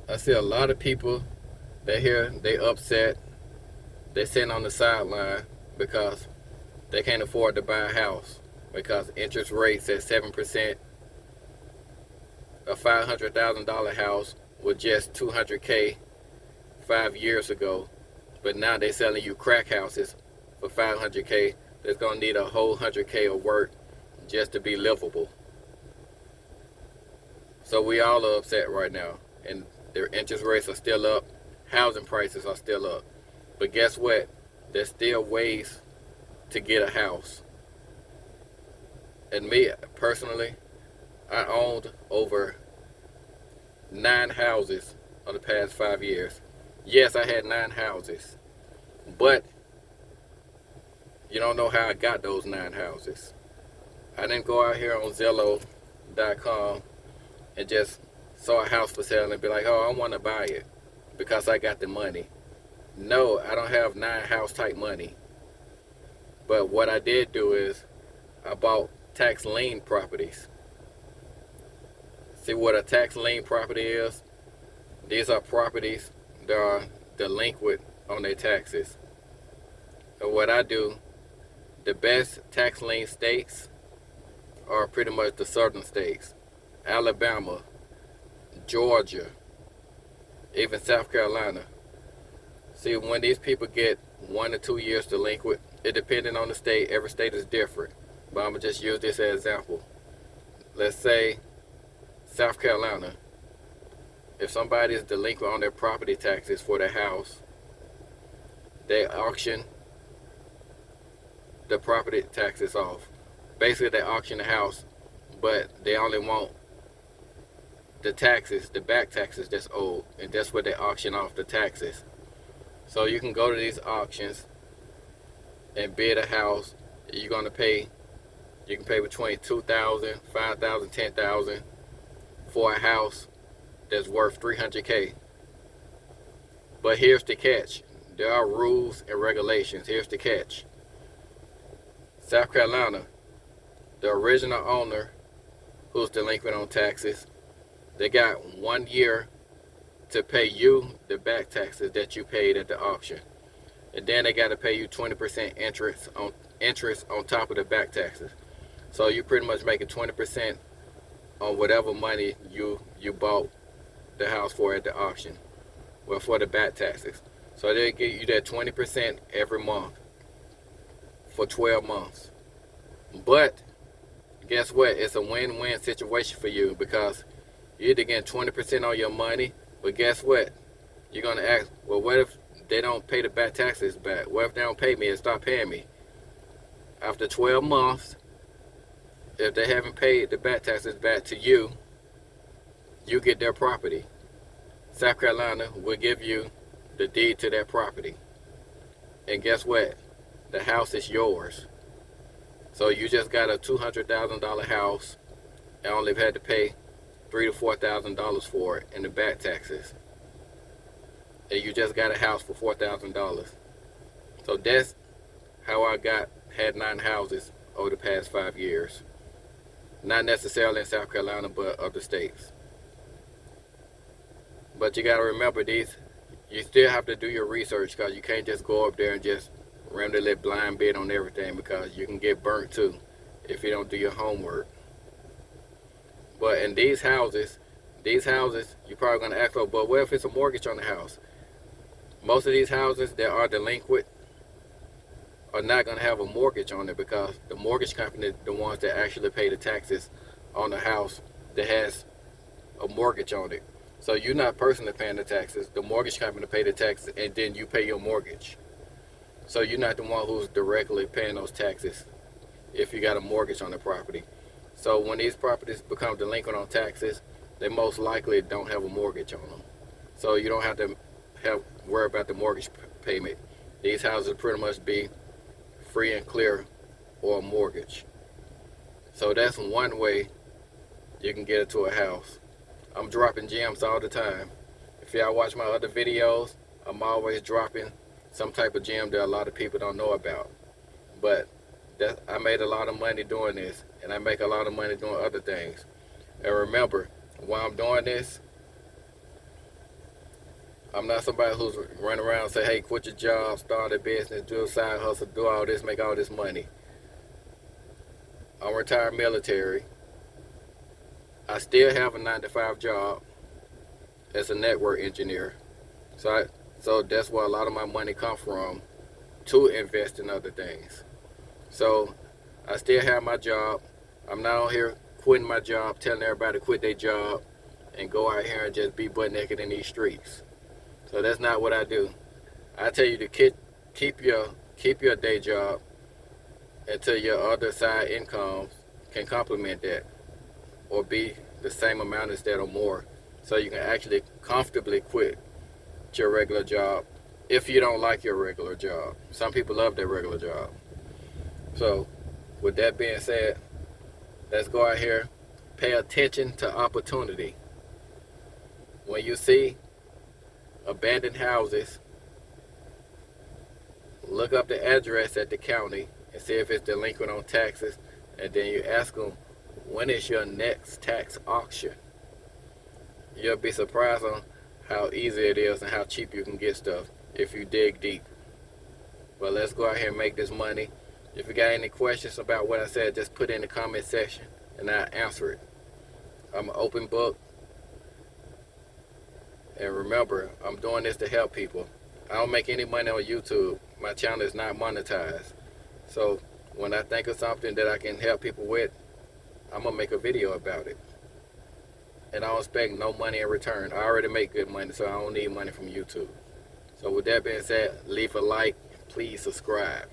I see a lot of people that here they upset. They sitting on the sideline because they can't afford to buy a house because interest rates at 7%. A $500,000 house was just 200K 5 years ago, but now they're selling you crack houses for 500K. That's gonna need a whole 100K of work just to be livable. So we all are upset right now, and their interest rates are still up, housing prices are still up. But guess what? There's still ways to get a house. And me personally, I owned over 9 houses in the past 5 years. Yes, I had 9 houses, but you don't know how I got those 9 houses. I didn't go out here on Zillow.com and just saw a house for sale and be like, oh, I want to buy it because I got the money. No, I don't have 9 house type money. But what I did do is I bought tax lien properties. See what a tax lien property is? These are properties that are delinquent on their taxes. And what I do, the best tax lien states are pretty much the southern states. Alabama, Georgia, even South Carolina. See, when these people get 1 to 2 years delinquent, it depending on the state, every state is different. But I'm going to just use this as an example. Let's say South Carolina. If somebody is delinquent on their property taxes for their house, they auction the property taxes off. Basically, they auction the house, but they only want the taxes, the back taxes that's owed, and that's where they auction off the taxes. So you can go to these auctions and bid a house. You're gonna pay. You can pay between $2,000, $5,000, $10,000 for a house that's worth 300K. But here's the catch. There are rules and regulations. Here's the catch. South Carolina, the original owner who's delinquent on taxes, they got 1 year to pay you the back taxes that you paid at the auction. And then they got to pay you 20% interest on top of the back taxes. So you're pretty much making 20% on whatever money you bought the house for at the auction. Well, for the back taxes. So they give you that 20% every month for 12 months. But guess what? It's a win-win situation for you because you're either getting 20% on your money, but guess what? You're going to ask, well, what if they don't pay the back taxes back? What if they don't pay me and stop paying me? After 12 months, if they haven't paid the back taxes back to you, you get their property. South Carolina will give you the deed to that property. And guess what? The house is yours. So you just got a $200,000 house and only had to pay $3,000 to $4,000 for it in the back taxes. And you just got a house for $4,000. So that's how I had 9 houses over the past 5 years. Not necessarily in South Carolina, but other states. But you got to remember these. You still have to do your research because you can't just go up there and just randomly blind bid on everything because you can get burnt too if you don't do your homework. But in these houses, you're probably going to ask, oh, but what if it's a mortgage on the house? Most of these houses that are delinquent are not going to have a mortgage on it because the mortgage company, the ones that actually pay the taxes on the house that has a mortgage on it. So you're not personally paying the taxes. The mortgage company pay the taxes, and then you pay your mortgage. So you're not the one who's directly paying those taxes if you got a mortgage on the property. So when these properties become delinquent on taxes, they most likely don't have a mortgage on them. So you don't have to worry about the mortgage payment. These houses pretty much be free and clear or a mortgage. So that's one way you can get into a house. I'm dropping gems all the time. If y'all watch my other videos, I'm always dropping some type of gem that a lot of people don't know about. But I made a lot of money doing this, and I make a lot of money doing other things. And remember, while I'm doing this, I'm not somebody who's running around and say, hey, quit your job, start a business, do a side hustle, do all this, make all this money. I'm retired military. I still have a 9 to 5 job as a network engineer. So that's where a lot of my money comes from to invest in other things. So I still have my job. I'm not out here quitting my job, telling everybody to quit their job and go out here and just be butt naked in these streets. So that's not what I do. I tell you to keep your day job until your other side income can complement that or be the same amount as that or more, so you can actually comfortably quit your regular job if you don't like your regular job. Some people love their regular job. So with that being said, let's go out here, pay attention to opportunity. When you see abandoned houses, look up the address at the county and see if it's delinquent on taxes, and then you ask them, when is your next tax auction? You'll be surprised on how easy it is and how cheap you can get stuff if you dig deep. But let's go out here and make this money. If you got any questions about what I said, just put it in the comment section and I'll answer it. I'm an open book. And remember, I'm doing this to help people. I don't make any money on YouTube. My channel is not monetized. So when I think of something that I can help people with, I'm going to make a video about it. And I don't expect no money in return. I already make good money, so I don't need money from YouTube. So with that being said, leave a like. Please subscribe.